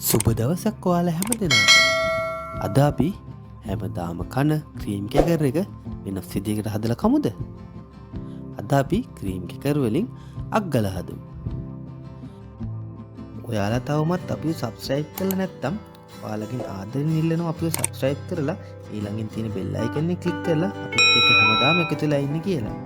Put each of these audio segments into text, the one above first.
සුබ දවසක් ඔයාලා හැම දෙනාට. අද අපි හැමදාම කන ක්‍රීම් කෙකර් එක වෙනස් විදිහකට හදලා කමුද? අද අපි ක්‍රීම් කෙකර් වලින් අග්ගල හදමු. ඔයාලා තවමත් අපිව සබ්ස්ක්‍රයිබ් කරලා නැත්නම් ඔයාලගෙන් ආදරෙන් ඉල්ලනවා අපිව සබ්ස්ක්‍රයිබ් කරලා ඊළඟින් තියෙන බෙල් අයිකන් එක ක්ලික් කරලා අපිත් එක්ක හැමදාම එකතු වෙලා ඉන්න කියලා.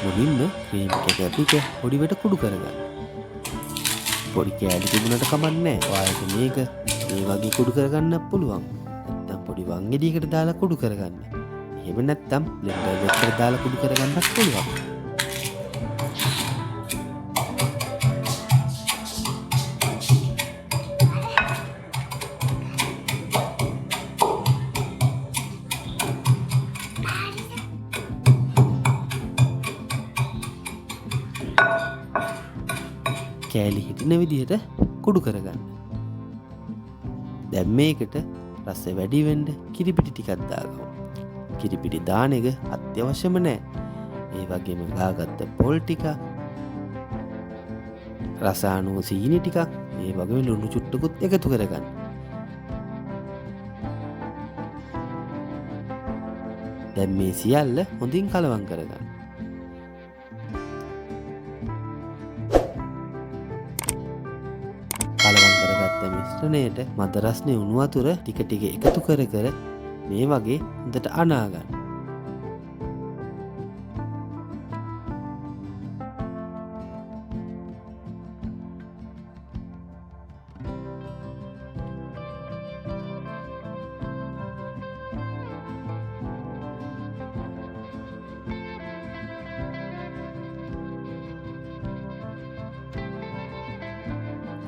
මුලින්ම ක්‍රීම් කෙකර් ටික පොඩිවට කුඩු කරගන්න. පොඩි කෑලි තිබුණට කමක් නැහැ. ඔයාලට මේක මේ වගේ කුඩු කරගන්න පුළුවන්. නැත්නම් පොඩි වං ගෙඩියකට දාලා කුඩු කරගන්න. එහෙම නැත්නම් බ්ලෙන්ඩර් එකකට දාලා කුඩු කරගන්නත් පුළුවන්. කෑලි හිටින විදිහට කුඩු කරගන්න. දැන් මේකට රස වැඩි වෙන්න කිරිපිටි ටිකක් දාගමු. කිරිපිටි දාන එක අත්‍යවශ්‍යම නැහැ. ඒ වගේම ගාගත්ත පොල් ටික, රස අනුව සීනි ටිකක්, ඒ වගේම ලුණු චුට්ටකුත් එකතු කරගන්න. දැන් මේ සියල්ල හොඳින් කලවම් කරගන්න. කලවම් කරගත්ත මිශ්‍රණයට මද රස්නේ උණු වතුර ටික ටික එකතු කර කර මේ වගේ හොඳට අනා ගන්න.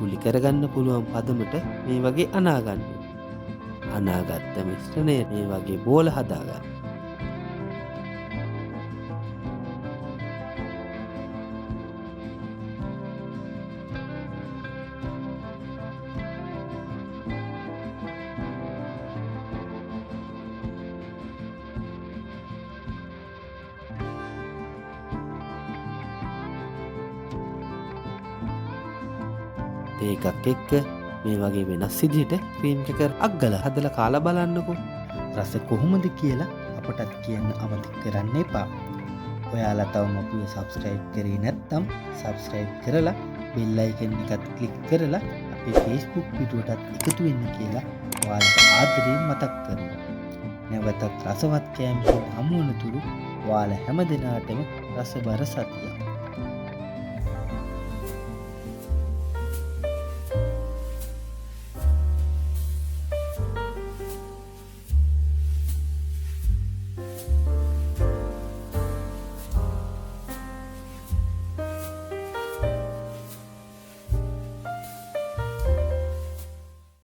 කුලි කරගන්න පුළුවන් පදමට මේ වගේ අනාගන්න. අනාගත්ත මිශ්‍රණය මේ වගේ බෝල හදාගන්න. ඒකක් එක්ක මේ වගේ වෙනස් විදිහට ක්‍රීම් කෙකර් අග්ගල හදලා කාලා බලන්නකෝ. රස කොහොමද කියලා අපටත් කියන්න අමතක කරන්න එපා. ඔයාලා තවම අපිව සබ්ස්ක්‍රයිබ් කරේ නැත්නම් සබ්ස්ක්‍රයිබ් කරලා බෙල් අයිකන් එකත් ක්ලික් කරලා අපේ Facebook පිටුවටත් එකතු වෙන්න කියලා ඔයාලට ආදරයෙන් මතක් කරනවා. නැවතත් රසවත් කෑම හමු වන තුරු ඔයාලා හැම දිනාටම රසබර සතියක්.